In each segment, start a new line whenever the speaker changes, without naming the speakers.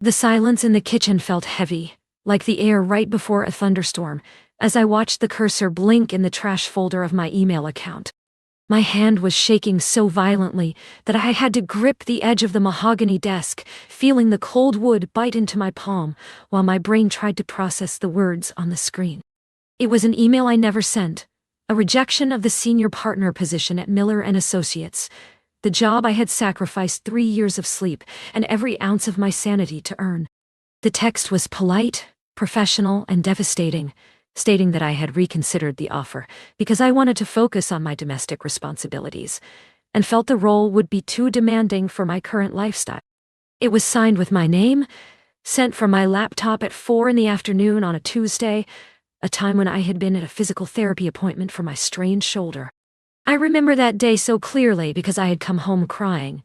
The silence in the kitchen felt heavy, like the air right before a thunderstorm, as I watched the cursor blink in the trash folder of my email account. My hand was shaking so violently that I had to grip the edge of the mahogany desk, feeling the cold wood bite into my palm while my brain tried to process the words on the screen. It was an email I never sent, a rejection of the senior partner position at Miller & Associates, the job I had sacrificed 3 years of sleep and every ounce of my sanity to earn. The text was polite, professional, and devastating, stating that I had reconsidered the offer because I wanted to focus on my domestic responsibilities and felt the role would be too demanding for my current lifestyle. It was signed with my name, sent from my laptop at 4 in the afternoon on a Tuesday, a time when I had been at a physical therapy appointment for my strained shoulder. I remember that day so clearly because I had come home crying,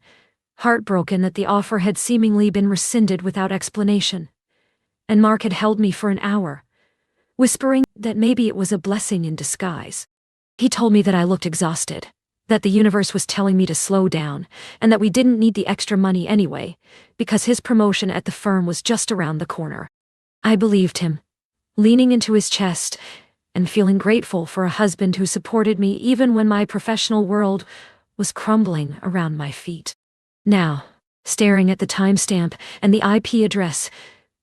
heartbroken that the offer had seemingly been rescinded without explanation. And Mark had held me for an hour, whispering that maybe it was a blessing in disguise. He told me that I looked exhausted, that the universe was telling me to slow down, and that we didn't need the extra money anyway, because his promotion at the firm was just around the corner. I believed him, leaning into his chest and feeling grateful for a husband who supported me even when my professional world was crumbling around my feet. Now, staring at the timestamp and the IP address,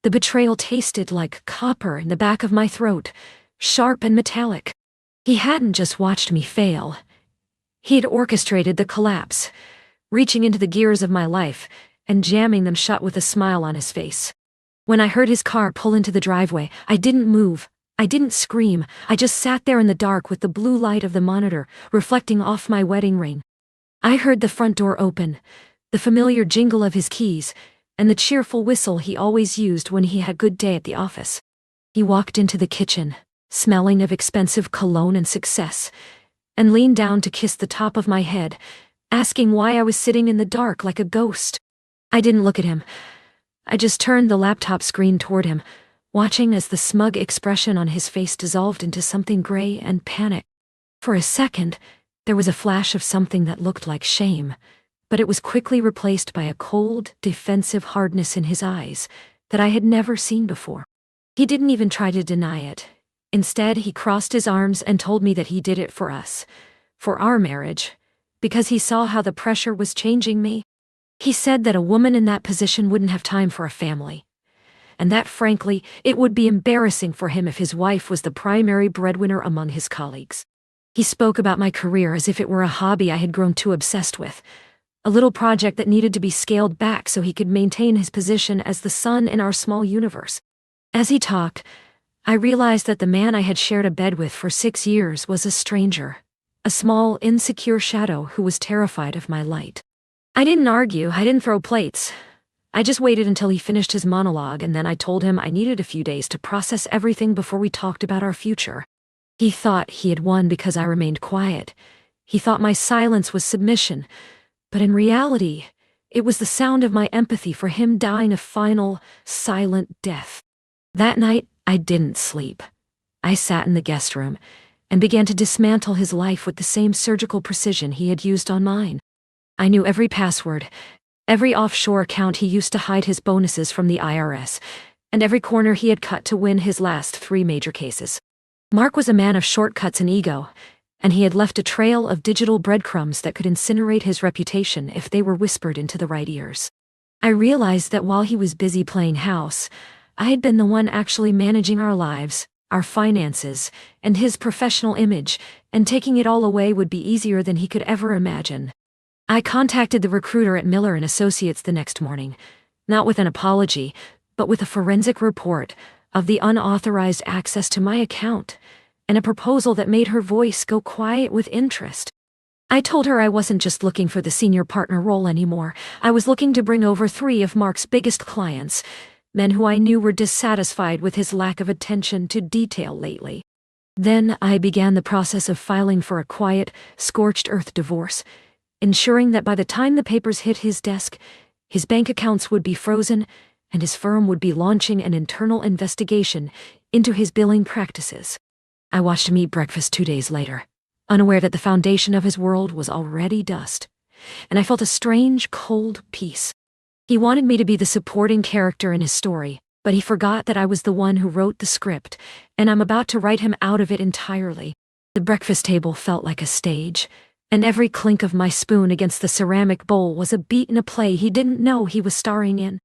the betrayal tasted like copper in the back of my throat, sharp and metallic. He hadn't just watched me fail. He had orchestrated the collapse, reaching into the gears of my life and jamming them shut with a smile on his face. When I heard his car pull into the driveway, I didn't move. I didn't scream. I just sat there in the dark with the blue light of the monitor reflecting off my wedding ring. I heard the front door open, the familiar jingle of his keys, and the cheerful whistle he always used when he had a good day at the office. He walked into the kitchen, smelling of expensive cologne and success, and leaned down to kiss the top of my head, asking why I was sitting in the dark like a ghost. I didn't look at him. I just turned the laptop screen toward him, watching as the smug expression on his face dissolved into something gray and panic. For a second, there was a flash of something that looked like shame, but it was quickly replaced by a cold, defensive hardness in his eyes that I had never seen before. He didn't even try to deny it. Instead, he crossed his arms and told me that he did it for us, for our marriage, because he saw how the pressure was changing me. He said that a woman in that position wouldn't have time for a family, and that, frankly, it would be embarrassing for him if his wife was the primary breadwinner among his colleagues. He spoke about my career as if it were a hobby I had grown too obsessed with, a little project that needed to be scaled back so he could maintain his position as the sun in our small universe. As he talked, I realized that the man I had shared a bed with for 6 years was a stranger, a small, insecure shadow who was terrified of my light. I didn't argue, I didn't throw plates. I just waited until he finished his monologue, and then I told him I needed a few days to process everything before we talked about our future. He thought he had won because I remained quiet. He thought my silence was submission, but in reality, it was the sound of my empathy for him dying a final, silent death. That night, I didn't sleep. I sat in the guest room and began to dismantle his life with the same surgical precision he had used on mine. I knew every password, every offshore account he used to hide his bonuses from the IRS, and every corner he had cut to win his last 3 major cases. Mark was a man of shortcuts and ego, and he had left a trail of digital breadcrumbs that could incinerate his reputation if they were whispered into the right ears. I realized that while he was busy playing house, I had been the one actually managing our lives, our finances, and his professional image, and taking it all away would be easier than he could ever imagine. I contacted the recruiter at Miller & Associates the next morning, not with an apology, but with a forensic report of the unauthorized access to my account, and a proposal that made her voice go quiet with interest. I told her I wasn't just looking for the senior partner role anymore. I was looking to bring over 3 of Mark's biggest clients, men who I knew were dissatisfied with his lack of attention to detail lately. Then I began the process of filing for a quiet, scorched earth divorce, ensuring that by the time the papers hit his desk, his bank accounts would be frozen and his firm would be launching an internal investigation into his billing practices. I watched him eat breakfast 2 days later, unaware that the foundation of his world was already dust, and I felt a strange, cold peace. He wanted me to be the supporting character in his story, but he forgot that I was the one who wrote the script, and I'm about to write him out of it entirely. The breakfast table felt like a stage, and every clink of my spoon against the ceramic bowl was a beat in a play he didn't know he was starring in.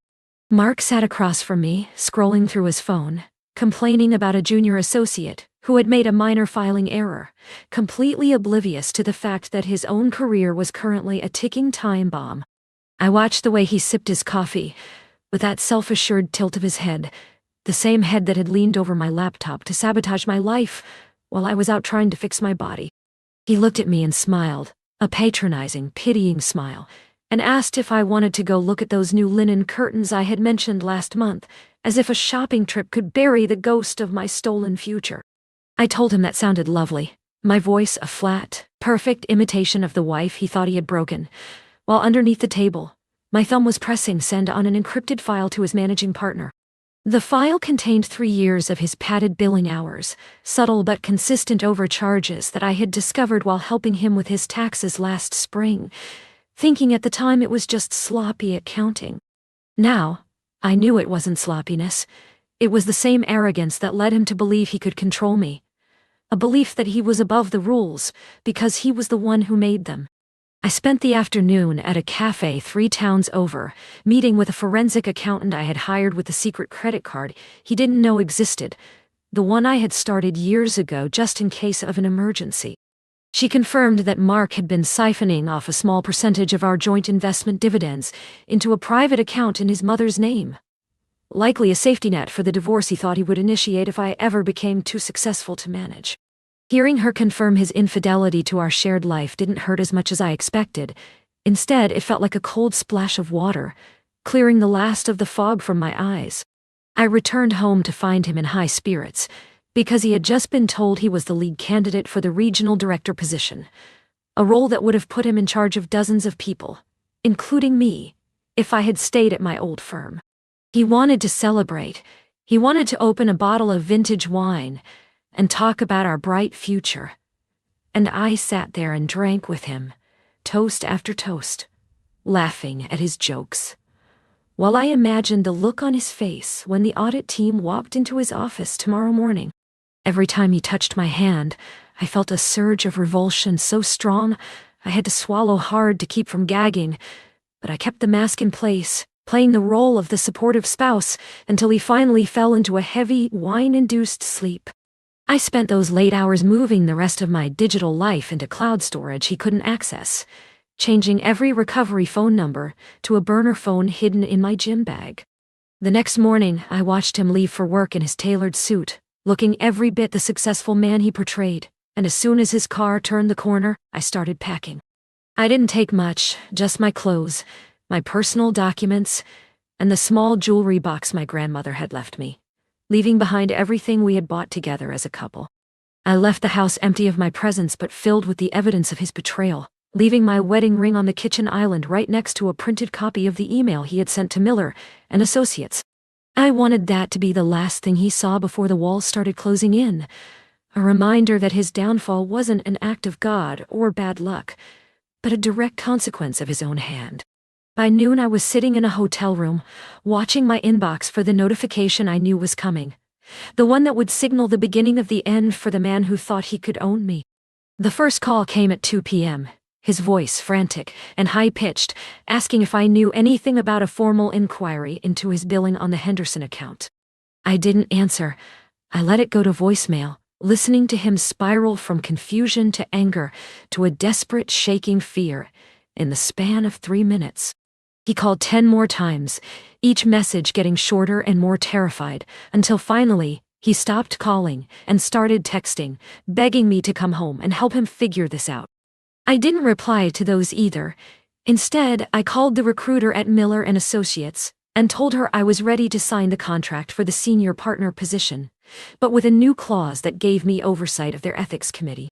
Mark sat across from me, scrolling through his phone, complaining about a junior associate who had made a minor filing error, completely oblivious to the fact that his own career was currently a ticking time bomb. I watched the way he sipped his coffee, with that self-assured tilt of his head, the same head that had leaned over my laptop to sabotage my life while I was out trying to fix my body. He looked at me and smiled, a patronizing, pitying smile, and asked if I wanted to go look at those new linen curtains I had mentioned last month, as if a shopping trip could bury the ghost of my stolen future. I told him that sounded lovely, my voice a flat, perfect imitation of the wife he thought he had broken, while underneath the table, my thumb was pressing send on an encrypted file to his managing partner. The file contained 3 years of his padded billing hours, subtle but consistent overcharges that I had discovered while helping him with his taxes last spring, thinking at the time it was just sloppy accounting. Now, I knew it wasn't sloppiness. It was the same arrogance that led him to believe he could control me. A belief that he was above the rules because he was the one who made them. I spent the afternoon at a cafe 3 towns over, meeting with a forensic accountant I had hired with the secret credit card he didn't know existed, the one I had started years ago just in case of an emergency. She confirmed that Mark had been siphoning off a small percentage of our joint investment dividends into a private account in his mother's name. Likely a safety net for the divorce he thought he would initiate if I ever became too successful to manage. Hearing her confirm his infidelity to our shared life didn't hurt as much as I expected. Instead, it felt like a cold splash of water, clearing the last of the fog from my eyes. I returned home to find him in high spirits, because he had just been told he was the lead candidate for the regional director position, a role that would have put him in charge of dozens of people, including me, if I had stayed at my old firm. He wanted to celebrate. He wanted to open a bottle of vintage wine and talk about our bright future. And I sat there and drank with him, toast after toast, laughing at his jokes, while I imagined the look on his face when the audit team walked into his office tomorrow morning. Every time he touched my hand, I felt a surge of revulsion so strong I had to swallow hard to keep from gagging, but I kept the mask in place, playing the role of the supportive spouse until he finally fell into a heavy, wine-induced sleep. I spent those late hours moving the rest of my digital life into cloud storage he couldn't access, changing every recovery phone number to a burner phone hidden in my gym bag. The next morning, I watched him leave for work in his tailored suit, looking every bit the successful man he portrayed, and as soon as his car turned the corner, I started packing. I didn't take much, just my clothes, my personal documents, and the small jewelry box my grandmother had left me, leaving behind everything we had bought together as a couple. I left the house empty of my presence but filled with the evidence of his betrayal, leaving my wedding ring on the kitchen island right next to a printed copy of the email he had sent to Miller and Associates. I wanted that to be the last thing he saw before the walls started closing in, a reminder that his downfall wasn't an act of God or bad luck, but a direct consequence of his own hand. By noon I was sitting in a hotel room, watching my inbox for the notification I knew was coming, the one that would signal the beginning of the end for the man who thought he could own me. The first call came at 2 p.m., his voice frantic and high-pitched, asking if I knew anything about a formal inquiry into his billing on the Henderson account. I didn't answer. I let it go to voicemail, listening to him spiral from confusion to anger to a desperate shaking fear in the span of 3 minutes. He called 10 more times, each message getting shorter and more terrified, until finally, he stopped calling and started texting, begging me to come home and help him figure this out. I didn't reply to those either. Instead, I called the recruiter at Miller and Associates and told her I was ready to sign the contract for the senior partner position, but with a new clause that gave me oversight of their ethics committee.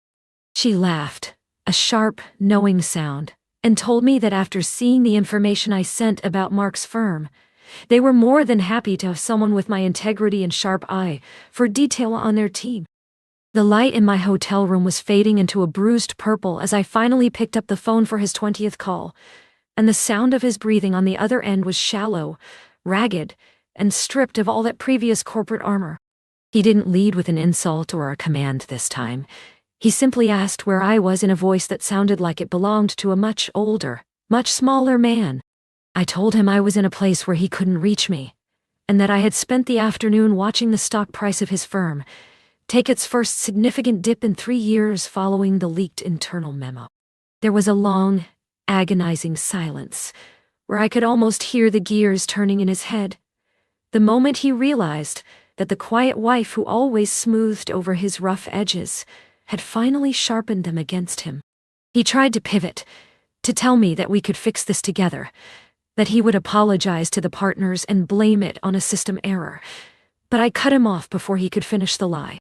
She laughed, a sharp, knowing sound, and told me that after seeing the information I sent about Mark's firm, they were more than happy to have someone with my integrity and sharp eye for detail on their team. The light in my hotel room was fading into a bruised purple as I finally picked up the phone for his 20th call, and the sound of his breathing on the other end was shallow, ragged, and stripped of all that previous corporate armor. He didn't lead with an insult or a command this time. He simply asked where I was in a voice that sounded like it belonged to a much older, much smaller man. I told him I was in a place where he couldn't reach me, and that I had spent the afternoon watching the stock price of his firm take its first significant dip in 3 years following the leaked internal memo. There was a long, agonizing silence, where I could almost hear the gears turning in his head. The moment he realized that the quiet wife who always smoothed over his rough edges had finally sharpened them against him. He tried to pivot, to tell me that we could fix this together, that he would apologize to the partners and blame it on a system error, but I cut him off before he could finish the lie.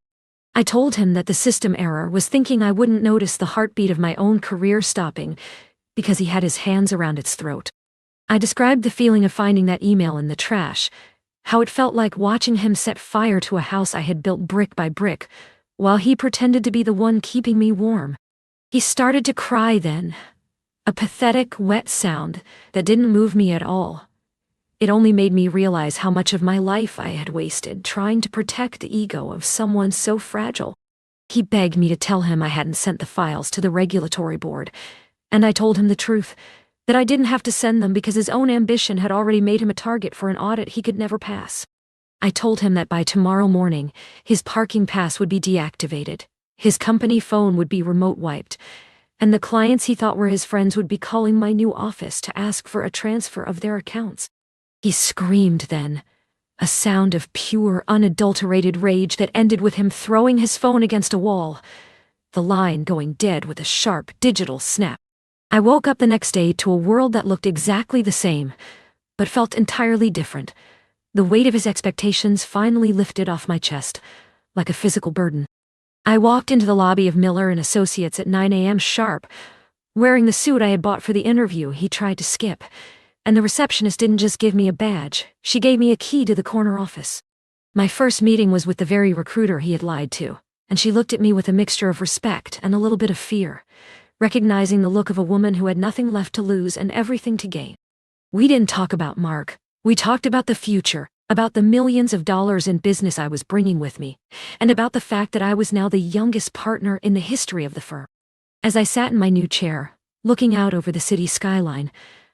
I told him that the system error was thinking I wouldn't notice the heartbeat of my own career stopping because he had his hands around its throat. I described the feeling of finding that email in the trash, how it felt like watching him set fire to a house I had built brick by brick, while he pretended to be the one keeping me warm. He started to cry then, a pathetic, wet sound that didn't move me at all. It only made me realize how much of my life I had wasted trying to protect the ego of someone so fragile. He begged me to tell him I hadn't sent the files to the regulatory board, and I told him the truth, that I didn't have to send them because his own ambition had already made him a target for an audit he could never pass. I told him that by tomorrow morning, his parking pass would be deactivated, his company phone would be remote wiped, and the clients he thought were his friends would be calling my new office to ask for a transfer of their accounts. He screamed then, a sound of pure, unadulterated rage that ended with him throwing his phone against a wall, the line going dead with a sharp, digital snap. I woke up the next day to a world that looked exactly the same, but felt entirely different. The weight of his expectations finally lifted off my chest, like a physical burden. I walked into the lobby of Miller & Associates at 9 a.m. sharp, wearing the suit I had bought for the interview he tried to skip, and the receptionist didn't just give me a badge, she gave me a key to the corner office. My first meeting was with the very recruiter he had lied to, and she looked at me with a mixture of respect and a little bit of fear, recognizing the look of a woman who had nothing left to lose and everything to gain. We didn't talk about Mark. We talked about the future, about the millions of dollars in business I was bringing with me, and about the fact that I was now the youngest partner in the history of the firm. As I sat in my new chair, looking out over the city skyline,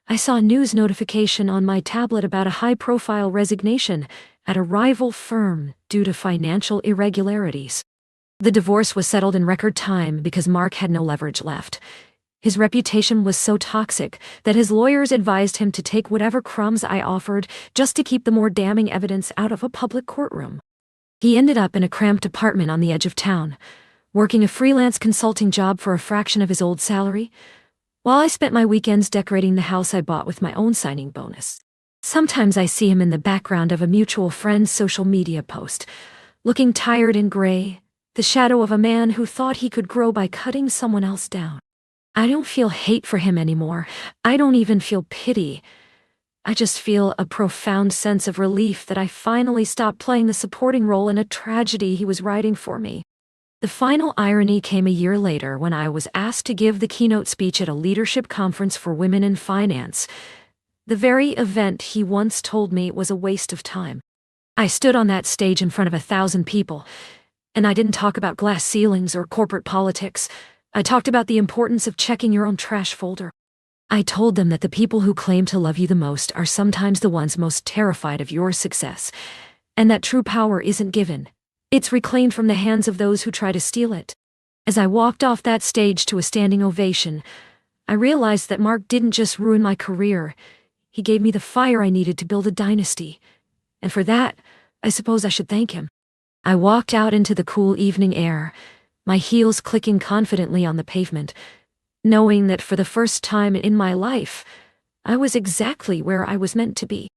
I saw a news notification on my tablet about a high-profile resignation at a rival firm due to financial irregularities. The divorce was settled in record time because Mark had no leverage left. His reputation was so toxic that his lawyers advised him to take whatever crumbs I offered just to keep the more damning evidence out of a public courtroom. He ended up in a cramped apartment on the edge of town, working a freelance consulting job for a fraction of his old salary, while I spent my weekends decorating the house I bought with my own signing bonus. Sometimes I see him in the background of a mutual friend's social media post, looking tired and gray, the shadow of a man who thought he could grow by cutting someone else down. I don't feel hate for him anymore. I don't even feel pity. I just feel a profound sense of relief that I finally stopped playing the supporting role in a tragedy he was writing for me. The final irony came a year later when I was asked to give the keynote speech at a leadership conference for women in finance, the very event he once told me was a waste of time. I stood on that stage in front of 1,000 people, and I didn't talk about glass ceilings or corporate politics. I talked about the importance of checking your own trash folder. I told them that the people who claim to love you the most are sometimes the ones most terrified of your success, and that true power isn't given. It's reclaimed from the hands of those who try to steal it. As I walked off that stage to a standing ovation, I realized that Mark didn't just ruin my career. He gave me the fire I needed to build a dynasty. And for that, I suppose I should thank him. I walked out into the cool evening air, my heels clicking confidently on the pavement, knowing that for the first time in my life, I was exactly where I was meant to be.